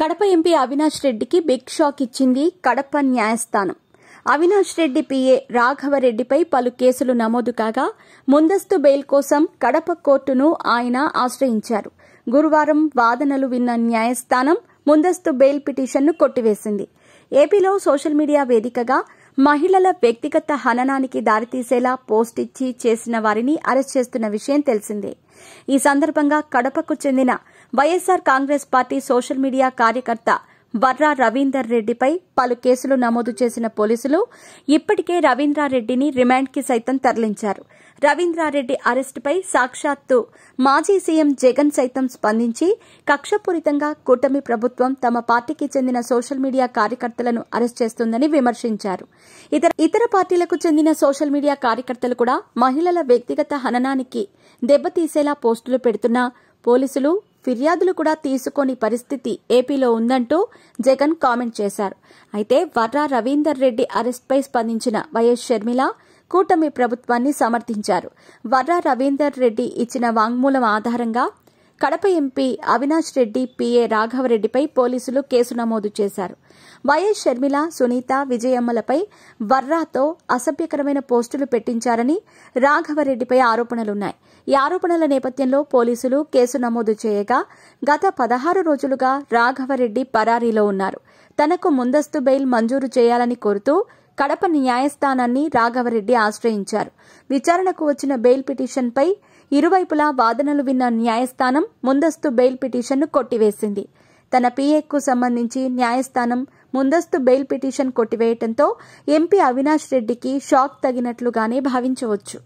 Kadapa MP Avinash రెడ్డికి big shock ఇచ్చింది కడప న్యాయస్థానం. అవినాష్ రెడ్డి పీఏ రాఘవరెడ్డిపై పలు కేసులు నమోదు కాగా ముందస్తు బెయిల్ కోసం కడప కోర్టును ఆయన ఆశ్రయించారు. గురువారం వాదనలు విన్న న్యాయస్థానం ముందస్తు బెయిల్ పిటిషన్ను కొట్టివేసింది. ఏపీలో సోషల్ మీడియా వేదికగా మహిళల వ్యక్తిగత హననానికి దారితీసేలా పోస్ట్ ఇచ్చి చేసిన వారిని అరెస్ట్ చేస్తున్న విషయం తెలిసిందే. ఈ సందర్భంగా కడపకు చెందిన YSR Congress party social media కార్యకర్త వర్రా రవీందర్ రెడ్డిపై పలు కేసులు నమోదు చేసిన పోలీసులు ఇప్పటికే రవీంద్రారెడ్డిని రిమాండ్కి సైతం తరలించారు. రవీంద్రారెడ్డి అరెస్టుపై సాక్షాత్తు మాజీ సీఎం జగన్ సైతం స్పందించి కక్షపూరితంగా కూటమి ప్రభుత్వం తమ పార్టీకి చెందిన సోషల్ మీడియా కార్యకర్తలను అరెస్ట్ చేస్తుందని విమర్శించారు. ఇతర పార్టీలకు చెందిన సోషల్ మీడియా కార్యకర్తలు కూడా మహిళల వ్యక్తిగత హననానికి దెబ్బతీసేలా పోస్టులు పెడుతున్నా పోలీసులు ఫిర్యాదులు కూడా తీసుకోని పరిస్థితి ఏపీలో ఉందంటూ జగన్ కామెంట్ చేశారు. అయితే వర్రా రవీందర్ రెడ్డి అరెస్టుపై స్పందించిన వైఎస్ షర్మిల కూటమి ప్రభుత్వాన్ని సమర్థించారు. వర్రా రవీందర్ రెడ్డి ఇచ్చిన వాంగ్మూలం ఆధారంగా కడప ఎంపీ అవినాష్ రెడ్డి పీఏ రాఘవరెడ్డిపై పోలీసులు కేసు నమోదు చేశారు. వైఎస్ షర్మిల, సునీత, విజయమ్మలపై వర్రాతో అసభ్యకరమైన పోస్టులు పెట్టించారని రాఘవరెడ్డిపై ఆరోపణలున్నాయి. ఈ ఆరోపణల నేపథ్యంలో పోలీసులు కేసు నమోదు చేయగా గత 16 రోజులుగా రాఘవరెడ్డి పరారీలో ఉన్నారు. తనకు ముందస్తు బెయిల్ మంజూరు చేయాలని కోరుతూ కడప న్యాయస్థానాన్ని రాఘవరెడ్డి ఆశ్రయించారు. విచారణకు వచ్చిన బెయిల్ పిటిషన్పై ఇరువైపులా వాదనలు విన్న న్యాయస్థానం ముందస్తు బెయిల్ పిటిషన్ను కొట్టివేసింది. తన పీఏకు సంబంధించి న్యాయస్థానం ముందస్తు బెయిల్ పిటిషన్ కొట్టివేయడంతో ఎంపీ అవినాష్ రెడ్డికి షాక్ తగినట్లుగానే భావించవచ్చు.